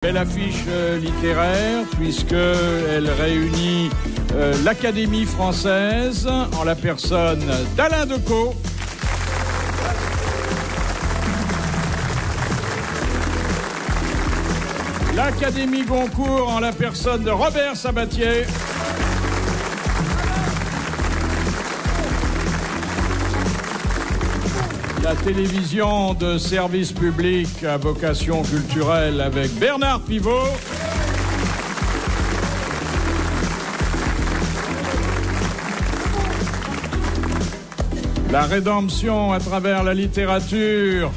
Belle affiche littéraire puisqu'elle réunit l'Académie française en la personne d'Alain Decaux. L'Académie Goncourt en la personne de Robert Sabatier. La télévision de service public à vocation culturelle avec Bernard Pivot. La rédemption à travers la littérature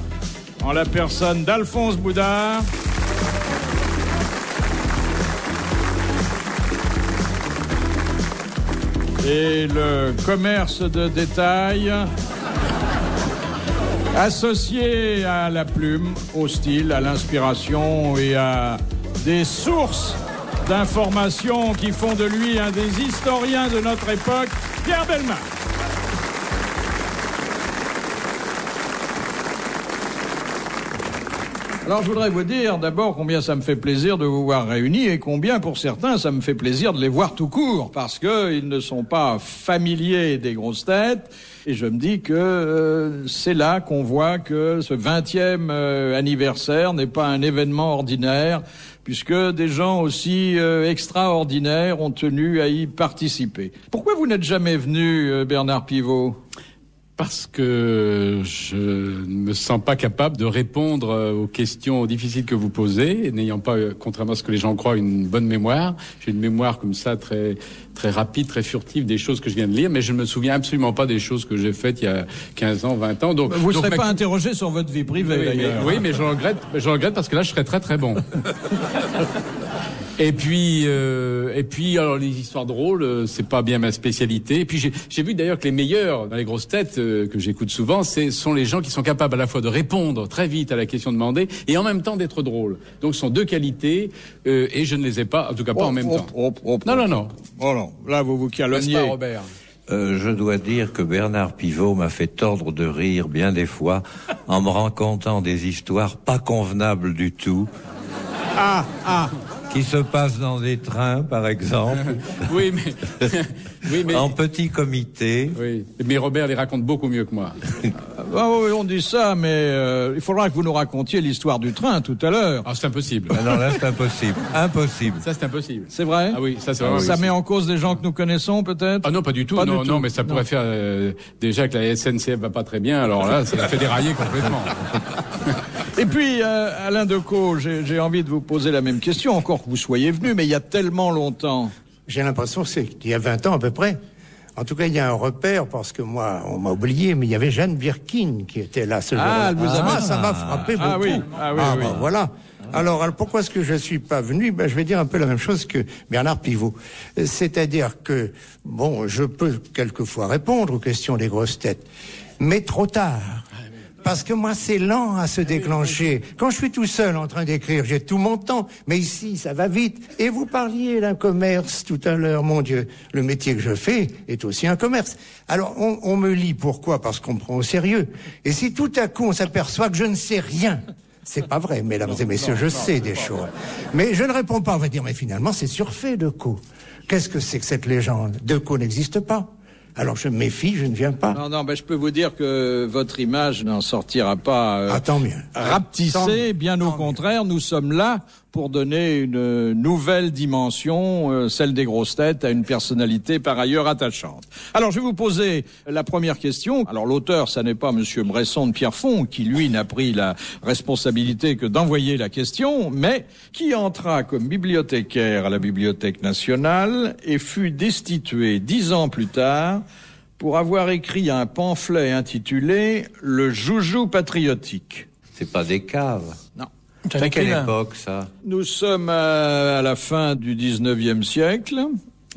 en la personne d'Alphonse Boudard. Et le commerce de détail associé à la plume, au style, à l'inspiration et à des sources d'informations qui font de lui un des historiens de notre époque, Pierre Bellemare. Alors je voudrais vous dire d'abord combien ça me fait plaisir de vous voir réunis et combien pour certains ça me fait plaisir de les voir tout court parce qu'ils ne sont pas familiers des grosses têtes et je me dis que c'est là qu'on voit que ce 20e anniversaire n'est pas un événement ordinaire puisque des gens aussi extraordinaires ont tenu à y participer. Pourquoi vous n'êtes jamais venu, Bernard Pivot ? Parce que je ne me sens pas capable de répondre aux questions difficiles que vous posez, n'ayant pas, contrairement à ce que les gens croient, une bonne mémoire. J'ai une mémoire comme ça très très rapide, très furtive des choses que je viens de lire, mais je ne me souviens absolument pas des choses que j'ai faites il y a 15 ans, 20 ans. Donc, vous ne serez pas interrogé sur votre vie privée, d'ailleurs. Oui, mais je regrette parce que là, je serais très très bon. Et puis, alors les histoires drôles, c'est pas bien ma spécialité. Et puis j'ai vu d'ailleurs que les meilleurs dans les grosses têtes que j'écoute souvent, sont les gens qui sont capables à la fois de répondre très vite à la question demandée et en même temps d'être drôles. Donc ce sont deux qualités et je ne les ai pas, en tout cas pas en même temps. Non. Oh non, là vous vous calomniez. N'est-ce pas, Robert ? Je dois dire que Bernard Pivot m'a fait tordre de rire bien des fois en me racontant des histoires pas convenables du tout. Qui se passent dans des trains, par exemple. Oui, mais en petit comité. Oui, mais Robert les raconte beaucoup mieux que moi. Oui, on dit ça, mais il faudra que vous nous racontiez l'histoire du train tout à l'heure. Ah, c'est impossible. Ah non, là, c'est impossible. Impossible. Ça, c'est impossible. C'est vrai ? Ah oui, ça, c'est vrai. Ça met en cause des gens que nous connaissons, peut-être ? Ah non, pas du tout. Non, mais ça pourrait faire déjà que la SNCF va pas très bien. Alors là, ça fait dérailler complètement. Et puis, Alain Decaux, j'ai envie de vous poser la même question, encore que vous soyez venu, mais il y a tellement longtemps. J'ai l'impression que c'est il y a 20 ans à peu près. En tout cas, il y a un repère, parce que moi, on m'a oublié, mais il y avait Jeanne Birkin qui était là ce jour-là. Ça m'a frappé beaucoup. Oui. Voilà. Alors, pourquoi est-ce que je suis pas venu ? Je vais dire un peu la même chose que Bernard Pivot. C'est-à-dire que, je peux quelquefois répondre aux questions des grosses têtes, mais trop tard. Parce que moi, c'est lent à se déclencher. Quand je suis tout seul en train d'écrire, j'ai tout mon temps. Mais ici, ça va vite. Et vous parliez d'un commerce tout à l'heure. Mon Dieu, le métier que je fais est aussi un commerce. Alors, on me lit. Pourquoi ? Parce qu'on me prend au sérieux. Et si tout à coup, on s'aperçoit que je ne sais rien, c'est pas vrai, mesdames et messieurs, je sais des choses. Mais je ne réponds pas. On va dire, mais finalement, c'est surfait, Decaux. Qu'est-ce que c'est que cette légende ? Decaux n'existe pas. Alors je me méfie, je ne viens pas. Non, je peux vous dire que votre image n'en sortira pas tant mieux. Rapetissée, bien au contraire, nous sommes là pour donner une nouvelle dimension, celle des grosses têtes, à une personnalité par ailleurs attachante. Alors je vais vous poser la première question. Alors l'auteur, ça n'est pas Monsieur Bresson de Pierrefonds, qui lui n'a pris la responsabilité que d'envoyer la question, mais qui entra comme bibliothécaire à la Bibliothèque nationale et fut destitué 10 ans plus tard pour avoir écrit un pamphlet intitulé « Le joujou patriotique ». C'est pas des caves. Non. C'est à quelle époque, ça ? Nous sommes à la fin du 19e siècle.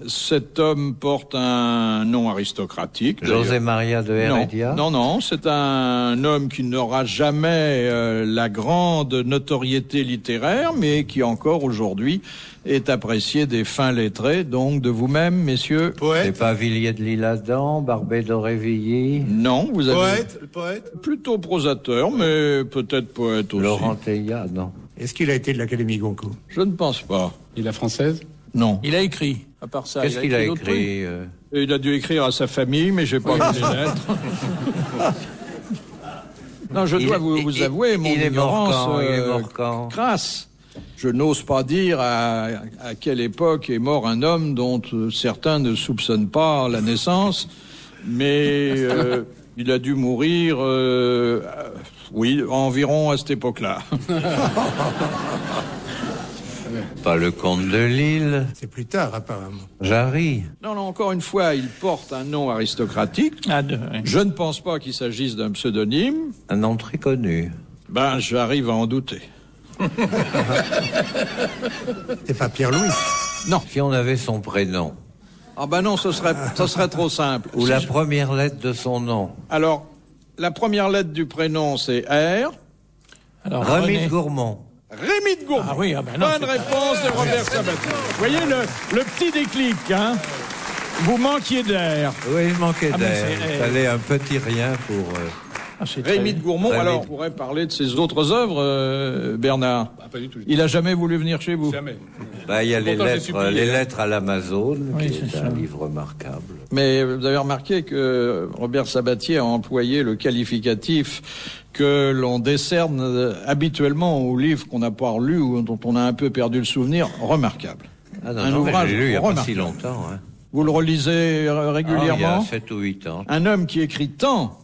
Cet homme porte un nom aristocratique. José Maria de Heredia ? Non, c'est un homme qui n'aura jamais la grande notoriété littéraire, mais qui encore aujourd'hui est apprécié des fins lettrés, donc de vous-même, messieurs. Poète. C'est pas Villiers de l'Isle-Adam, Barbé d'Aurevilly ? Non, vous avez... Poète. Plutôt prosateur, mais peut-être poète aussi. Laurent Teilhard, non. Est-ce qu'il a été de l'Académie Goncourt? Je ne pense pas. Et la française? Non. Il a écrit, à part ça. Qu'est-ce qu'il a d'autres trucs. écrit Il a dû écrire à sa famille, mais j'ai pas vu les lettres. Non, je dois vous avouer mon ignorance il est mort quand crasse. Je n'ose pas dire à quelle époque est mort un homme dont certains ne soupçonnent pas la naissance, mais il a dû mourir, oui, environ à cette époque-là. Pas le comte de Lille. C'est plus tard, apparemment. Jarry. Non, encore une fois, il porte un nom aristocratique. Je ne pense pas qu'il s'agisse d'un pseudonyme. Un nom très connu. Ben, j'arrive à en douter. C'est pas Pierre-Louis? Non. Si on avait son prénom. Ah ben non, ce serait trop simple. Ou la première lettre de son nom. Alors, la première lettre du prénom, c'est R. Alors, Rémy René. de Gourmont. Rémy de Gourmont. Ah oui, ah ben non, bonne réponse de Robert Sabatier. Vous voyez le petit déclic, hein? Vous manquiez d'air. Oui, il manquait Ah, mais d'air. c'est- Il fallait un petit rien pour... Rémy de Gourmont, Rémy. alors on pourrait parler de ses autres œuvres, Bernard. Pas du tout. Il a jamais voulu venir chez vous. Jamais. Il y a Pourtant, j'ai supplié, les hein. lettres à l'Amazon, Oui, qui c'est est ça. un livre remarquable. Mais vous avez remarqué que Robert Sabatier a employé le qualificatif que l'on décerne habituellement aux livres qu'on n'a pas relus ou dont on a un peu perdu le souvenir, remarquable. Ah non, Un non, mais ouvrage je l'ai lu il n'y a pas si remarquable. longtemps. Hein. Vous le relisez régulièrement? Il y a 7 ou 8 ans. Un homme qui écrit tant,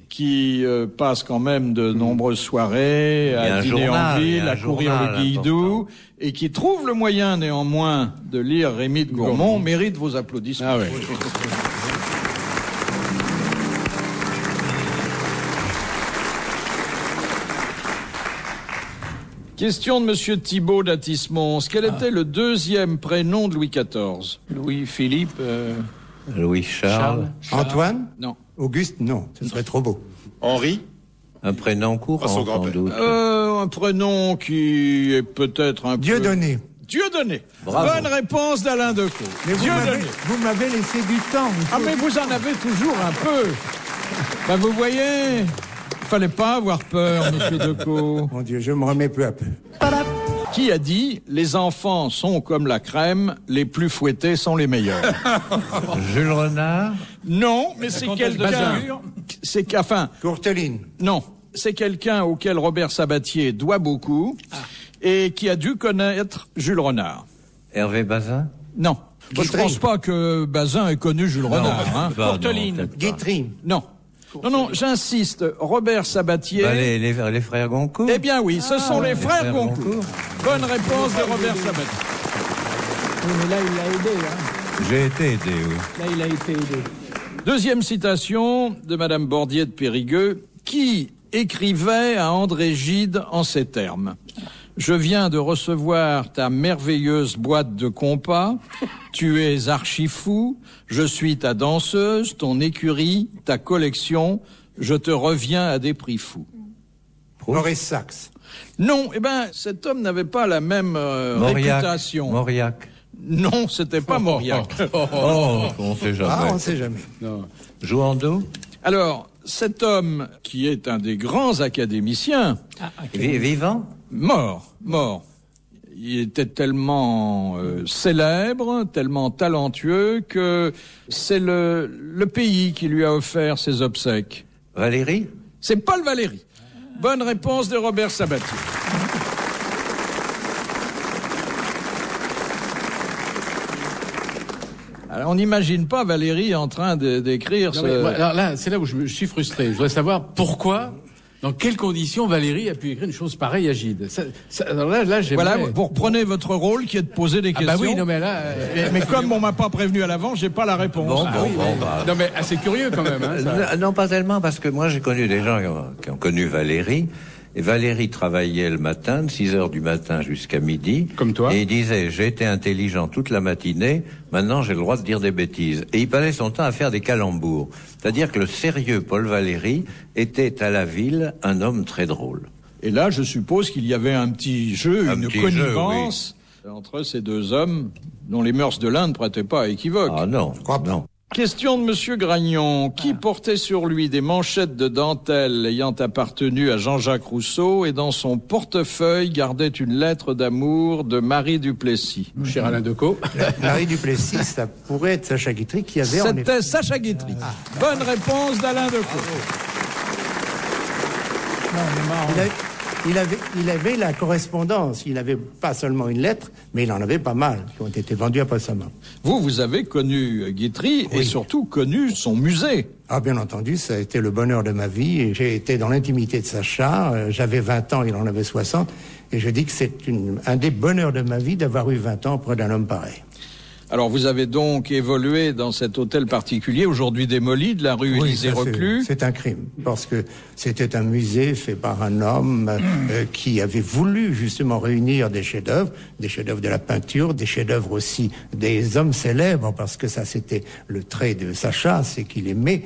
qui passe quand même de nombreuses soirées, a à un dîner journal, en il y ville, a un à courir journal le guidou, important. et qui trouve le moyen néanmoins de lire Rémy de Gourmont, mérite vos applaudissements. Ah ouais. Question de Monsieur Thibault d'Atismons. Quel était le deuxième prénom de Louis XIV? Louis-Philippe. Louis-Charles. Antoine? Non. Auguste? Non, ce serait trop beau. Henri, Un prénom courant, son sans grand-père. doute. Un prénom qui est peut-être un peu... Dieudonné. Dieudonné. Bravo. Bonne réponse d'Alain Decaux. Mais Dieudonné. vous m'avez laissé du temps. Ah mais vous en avez toujours un peu. Ben vous voyez, il fallait pas avoir peur, Monsieur Decaux. Mon Dieu, je me remets peu à peu. Qui a dit « Les enfants sont comme la crème, les plus fouettés sont les meilleurs Jules Renard. » Non, mais c'est quelqu'un... C'est qu'enfin, Courteline. non, c'est quelqu'un auquel Robert Sabatier doit beaucoup et qui a dû connaître Jules Renard. Hervé Bazin. Non. Moi, je Guitry. pense pas que Bazin ait connu Jules Renard. Hein. Courteline. peut-être pas. Guitry. Non. Non, j'insiste. Robert Sabatier... Les frères Goncourt. Eh bien oui, ce sont les frères frères Goncourt. Goncourt. Bonne réponse de Robert Sabatier. Oui, mais là, il l'a aidé. Hein. J'ai été aidé, oui. Là, il a été aidé. Deuxième citation de Madame Bordier de Périgueux, qui écrivait à André Gide en ces termes. Je viens de recevoir ta merveilleuse boîte de compas. Tu es archi-fou. Je suis ta danseuse, ton écurie, ta collection. Je te reviens à des prix fous. Maurice Sachs. Non, eh ben, cet homme n'avait pas la même réputation. Mauriac. Non, c'était pas Mauriac. Oh, on sait jamais. Ah, on ne sait jamais. Non. Jouando. Alors, cet homme, qui est un des grands académiciens, Vivant. mort. Il était tellement célèbre, tellement talentueux que c'est le pays qui lui a offert ses obsèques. Valérie. C'est Paul Valéry. Bonne réponse de Robert Sabatier. Alors, on n'imagine pas Valéry en train d'écrire Non, mais, moi, alors là, c'est là où je suis frustré. Je voudrais savoir pourquoi, dans quelles conditions Valérie a pu écrire une chose pareille à Gide. Alors là, j'aimerais... Voilà, vous reprenez votre rôle qui est de poser des Ah questions. bah oui, non mais là... Mais comme on m'a pas prévenu à l'avance, j'ai pas la réponse. Bon, Ah oui, mais- Non mais assez curieux quand même. Hein, ça. Non, pas tellement, parce que moi, j'ai connu des gens qui ont connu Valérie. Et Valérie travaillait le matin, de 6h du matin jusqu'à midi. Comme toi. Et il disait, j'ai été intelligent toute la matinée, maintenant j'ai le droit de dire des bêtises. Et il passait son temps à faire des calembours. C'est-à-dire que le sérieux Paul Valéry était à la ville un homme très drôle. Et là, je suppose qu'il y avait un petit jeu, Un une petit connivence entre ces deux hommes dont les mœurs de l'un ne prêtaient pas à équivoque. Ah non, crois pas. non. Question de Monsieur Gragnon, qui portait sur lui des manchettes de dentelle ayant appartenu à Jean-Jacques Rousseau et dans son portefeuille gardait une lettre d'amour de Marie Duplessis. Cher Alain Decaux. Marie Duplessis, ça pourrait être Sacha Guitry qui avait... C'était Sacha Guitry. Bonne réponse d'Alain Decaux. Il avait la correspondance. Il n'avait pas seulement une lettre, mais il en avait pas mal qui ont été vendus après sa mort. Vous avez connu Guitry et surtout connu son musée. Ah, bien entendu, ça a été le bonheur de ma vie. Et j'ai été dans l'intimité de Sacha. J'avais 20 ans, il en avait 60. Et je dis que c'est un des bonheurs de ma vie d'avoir eu 20 ans auprès d'un homme pareil. Alors, vous avez donc évolué dans cet hôtel particulier, aujourd'hui démoli, de la rue Élysée-Reclus. C'est un crime, parce que c'était un musée fait par un homme qui avait voulu justement réunir des chefs-d'œuvre de la peinture, des chefs-d'œuvre aussi des hommes célèbres, parce que ça c'était le trait de Sacha, c'est qu'il aimait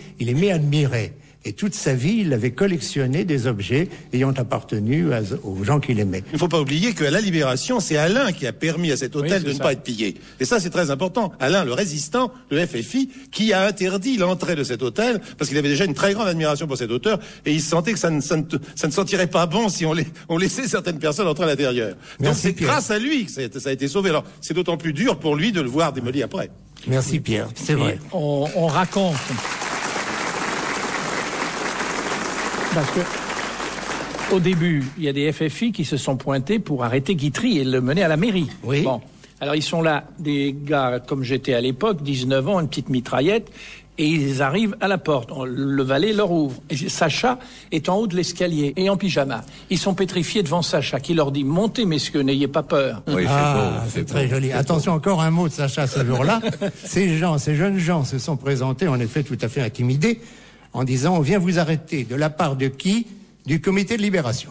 admirer. Et toute sa vie, il avait collectionné des objets ayant appartenu aux gens qu'il aimait. Il ne faut pas oublier qu'à la Libération, c'est Alain qui a permis à cet hôtel de ne pas être pillé. Et ça, c'est très important. Alain, le résistant, le FFI, qui a interdit l'entrée de cet hôtel, parce qu'il avait déjà une très grande admiration pour cet auteur, et il sentait que ça ne sentirait pas bon si on laissait certaines personnes entrer à l'intérieur. Donc c'est grâce à lui que ça a été sauvé. Alors, c'est d'autant plus dur pour lui de le voir démoli après. Merci Pierre, c'est vrai. On raconte... Parce que, au début, il y a des FFI qui se sont pointés pour arrêter Guitry et le mener à la mairie. Oui. Bon. Alors, ils sont là, des gars, comme j'étais à l'époque, 19 ans, une petite mitraillette, et ils arrivent à la porte. Le valet leur ouvre. Et Sacha est en haut de l'escalier et en pyjama. Ils sont pétrifiés devant Sacha, qui leur dit « Montez, messieurs, n'ayez pas peur. » Oui, c'est très joli. Attention, encore un mot de Sacha ce jour-là. Ces jeunes gens se sont présentés, en effet, tout à fait intimidés, en disant « On vient vous arrêter. De la part de qui ? Du comité de libération. »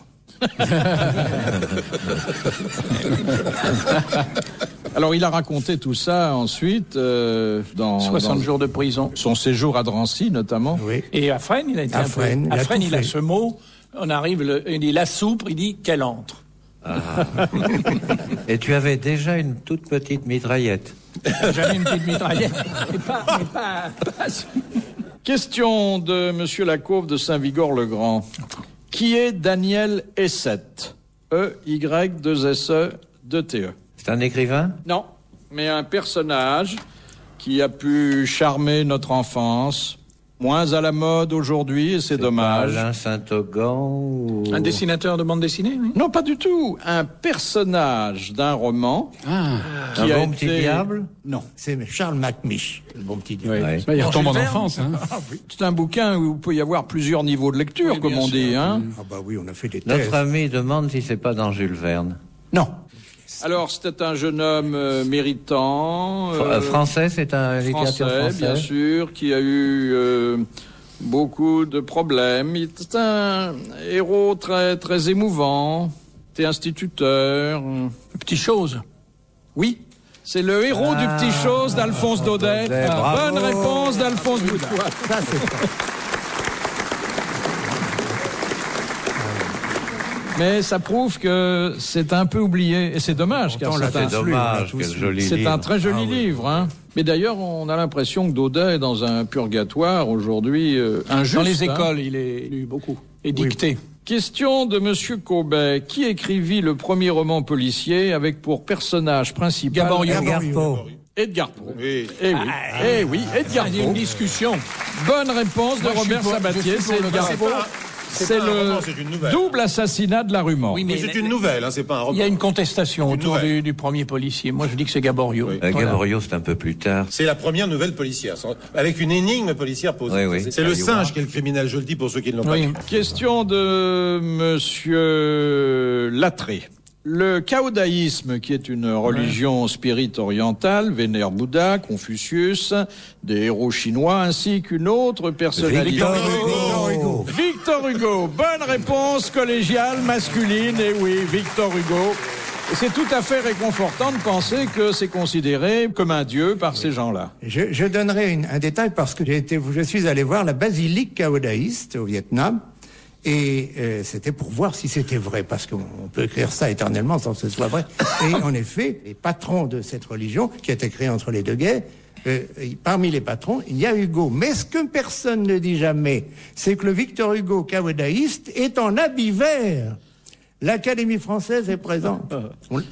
Alors, il a raconté tout ça ensuite dans 60 jours de prison. Son séjour à Drancy, notamment. Oui. Et à Fresnes, il a été Fresnes, à Fresnes, il a ce mot. On arrive, il dit la soupe, il dit qu'elle entre. Ah. Et tu avais déjà une toute petite mitraillette. J'avais une petite mitraillette, mais pas... Question de Monsieur Lacauve de Saint-Vigor-le-Grand. Qui est Daniel Essette? E-Y-2-S-E-2-T-E. C'est un écrivain? Non, mais un personnage qui a pu charmer notre enfance, moins à la mode aujourd'hui, et c'est dommage. Alain Saint-Augan ou... Un dessinateur de bande dessinée, oui. Non, pas du tout. Un personnage d'un roman. Un bon petit diable? Non. C'est Charles Macmiche, le bon petit diable. Ouais. Il retombe en enfance. Hein. C'est un bouquin où il peut y avoir plusieurs niveaux de lecture, Oui, comme on dit. Hein. Ah bah oui, on a fait des thèses. Notre ami demande si c'est pas dans Jules Verne. Non. Alors, c'était un jeune homme méritant. Français, c'est un littérature français, bien sûr, qui a eu beaucoup de problèmes. Il était un héros très, très émouvant. Il était instituteur. Petit chose. Oui. C'est le héros du Petit Chose d'Alphonse Daudet. Bonne réponse d'Alphonse Daudet. Ça, c'est ça. Mais ça prouve que c'est un peu oublié. Et c'est dommage, car C'est dommage, quel joli livre. C'est un très joli livre. Hein. Mais d'ailleurs, on a l'impression que Daudet est dans un purgatoire aujourd'hui injuste. Dans les écoles, il est lu beaucoup. Et dicté. Question de Monsieur Courbet. Qui écrivit le premier roman policier avec pour personnage principal Edgar Poe. Edgar Poe. Oui. Eh oui, Edgar Il y a une Poe. discussion. Bonne réponse de Robert Sabatier, c'est Edgar Poe. C'est roman, c'est une le nouvelle. double assassinat de la rue Morgue. Oui, Mais c'est une nouvelle, hein, c'est pas un roman. Il y a une contestation Une autour nouvelle. du premier policier. Moi, je dis que c'est Gaborio. Oui. Voilà. Gaboriau, c'est un peu plus tard. C'est la première nouvelle policière, avec une énigme policière posée. Oui, oui. C'est le singe qui est le criminel, je le dis pour ceux qui ne l'ont pas Oui. vu. Question de Monsieur Lattré. Le caodaïsme, qui est une religion spirite orientale, vénère Bouddha, Confucius, des héros chinois, ainsi qu'une autre personnalité. Victor Hugo. Victor Hugo. Bonne réponse collégiale masculine. Et oui, Victor Hugo. Et c'est tout à fait réconfortant de penser que c'est considéré comme un dieu par ces gens-là. Je donnerai un détail parce que je suis allé voir la basilique caodaïste au Vietnam. Et c'était pour voir si c'était vrai, parce qu'on peut écrire ça éternellement sans que ce soit vrai. Et en effet, les patrons de cette religion, qui a été créée entre les deux guerres, parmi les patrons, il y a Hugo. Mais ce que personne ne dit jamais, c'est que le Victor Hugo cavadaïste est en habit vert. L'Académie française est présente.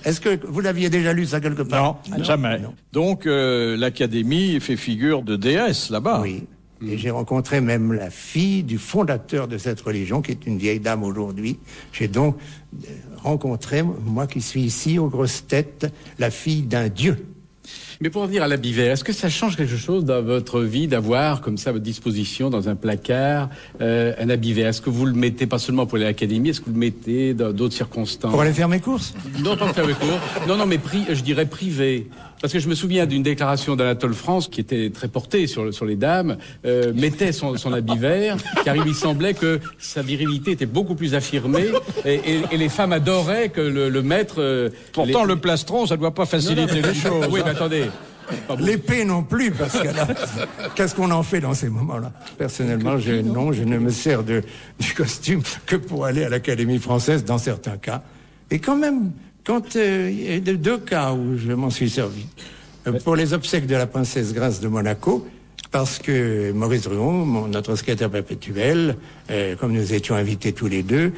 Est-ce que vous l'aviez déjà lu ça quelque part? Non, jamais. Non. Donc l'Académie fait figure de déesse là-bas. Oui. Et j'ai rencontré même la fille du fondateur de cette religion, qui est une vieille dame aujourd'hui. J'ai donc rencontré, moi qui suis ici aux grosses têtes, la fille d'un dieu. Mais pour revenir à l'habit vert, est-ce que ça change quelque chose dans votre vie d'avoir comme ça à votre disposition dans un placard un habit vert? Est-ce que vous le mettez pas seulement pour aller à l'académie, est-ce que vous le mettez dans d'autres circonstances? Pour aller faire mes courses? Non, pas pour faire mes courses. Non, mais je dirais privé. Parce que je me souviens d'une déclaration d'Anatole France qui était très portée sur les dames, mettait son habit vert, car il lui semblait que sa virilité était beaucoup plus affirmée et les femmes adoraient que le maître... Pourtant, le plastron, ça ne doit pas faciliter les choses. Oui, mais attendez. L'épée non plus, parce que là, qu'est-ce qu'on en fait dans ces moments-là? Personnellement, je ne me sers du costume que pour aller à l'Académie française dans certains cas. Et quand même... Quand il y a deux cas où je m'en suis servi, pour les obsèques de la princesse Grâce de Monaco, parce que Maurice Druon, notre secrétaire perpétuel, comme nous étions invités tous les deux,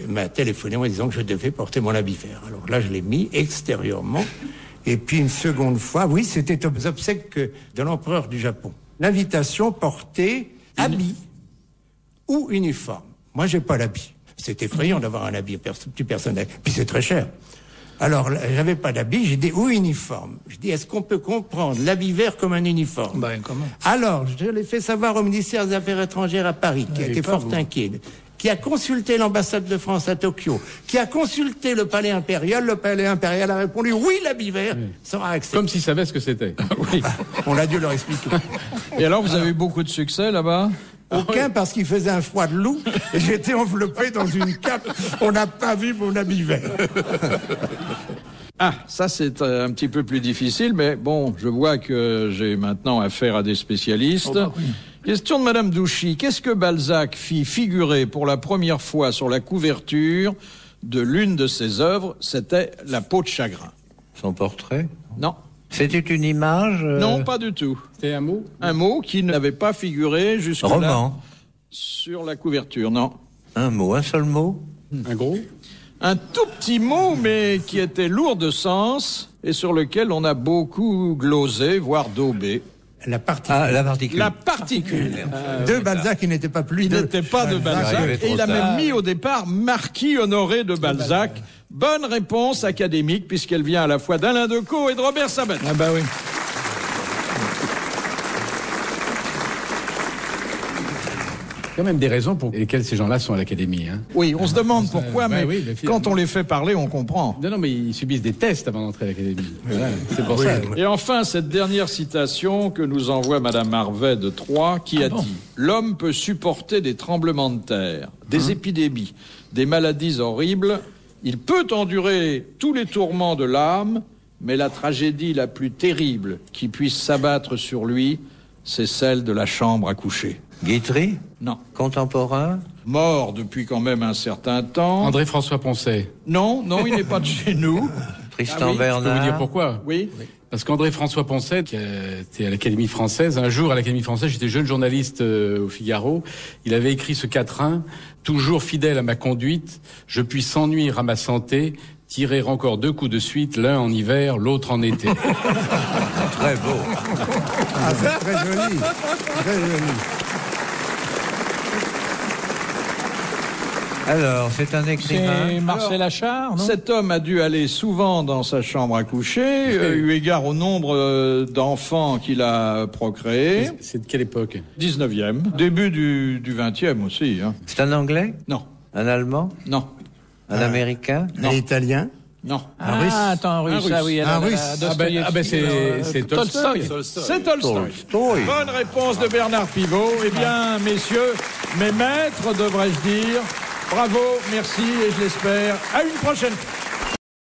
m'a téléphoné en disant que je devais porter mon habit vert. Alors là, je l'ai mis extérieurement. Et puis une seconde fois, oui, c'était aux obsèques de l'empereur du Japon. L'invitation portait habit ou uniforme. Moi, j'ai pas l'habit. C'est effrayant d'avoir un habit plus personnel. Puis c'est très cher. Alors, j'avais pas d'habit, j'ai dit, ou uniforme. Je dis, est-ce qu'on peut comprendre l'habit vert comme un uniforme? Ben, comment? Alors, je l'ai fait savoir au ministère des Affaires étrangères à Paris, qui a été fort inquiet, qui a consulté l'ambassade de France à Tokyo, qui a consulté le palais impérial. Le palais impérial a répondu, oui, l'habit vert sera accepté. Comme s'il savait ce que c'était. Oui. On a dû leur expliquer. Et alors, vous avez eu beaucoup de succès là-bas? Aucun, parce qu'il faisait un froid de loup et j'étais enveloppé dans une cape. On n'a pas vu mon habit vert. Ah, ça c'est un petit peu plus difficile, mais bon, je vois que j'ai maintenant affaire à des spécialistes. Question de Madame Douchy. Qu'est-ce que Balzac fit figurer pour la première fois sur la couverture de l'une de ses œuvres? C'était La peau de chagrin. Son portrait? Non. C'était une image Non, pas du tout. C'était un mot? Un mot qui n'avait pas figuré jusque-là Roman. Sur la couverture, non. Un mot, un seul mot? Un gros? Un tout petit mot, mais qui était lourd de sens et sur lequel on a beaucoup glosé, voire daubé. La particule. Ah, la particule. La particule. De Balzac, il n'était pas plus Il n'était pas de Balzac. Et il a même mis au départ Marquis Honoré de Balzac. Bonne réponse académique, puisqu'elle vient à la fois d'Alain Decaux et de Robert Sabat. Ah bah oui. Il y a quand même des raisons pour lesquelles ces gens-là sont à l'académie. Hein. Oui, on se demande pourquoi, mais oui, quand on les fait parler, on comprend. Non, mais ils subissent des tests avant d'entrer à l'académie. Voilà, c'est pour ça. Et enfin, cette dernière citation que nous envoie Madame Harvey de Troyes, qui a dit « L'homme peut supporter des tremblements de terre, des épidémies, des maladies horribles. Il peut endurer tous les tourments de l'âme, mais la tragédie la plus terrible qui puisse s'abattre sur lui, c'est celle de la chambre à coucher. » Guitry? Non. Contemporain? Mort depuis quand même un certain temps. André-François Poncet. Non, il n'est pas de chez nous. Tristan oui, Bernard? Je peux vous dire pourquoi. Oui. Parce qu'André-François Poncet, qui était à l'Académie française, un jour à l'Académie française, j'étais jeune journaliste au Figaro, il avait écrit ce quatrain, « Toujours fidèle à ma conduite, je puis sans nuire à ma santé, tirer encore 2 coups de suite, l'un en hiver, l'autre en été. » Très beau. Ah, c'est très joli. Très joli. Alors, c'est un écrivain. C'est Marcel Achard, non? Cet homme a dû aller souvent dans sa chambre à coucher, eu égard au nombre d'enfants qu'il a procréés. C'est de quelle époque? 19e, début du 20e aussi. Hein. C'est un Anglais? Non, Un Allemand? non, Un Américain? Un Italien? non. Ah, russe. attends, un russe. Un Ah oui, russe. alors, Un russe. C'est Tolstoï. C'est Tolstoï. Bonne réponse de Bernard Pivot. Eh bien, messieurs, mes maîtres, devrais-je dire, bravo, merci et je l'espère, à une prochaine fois.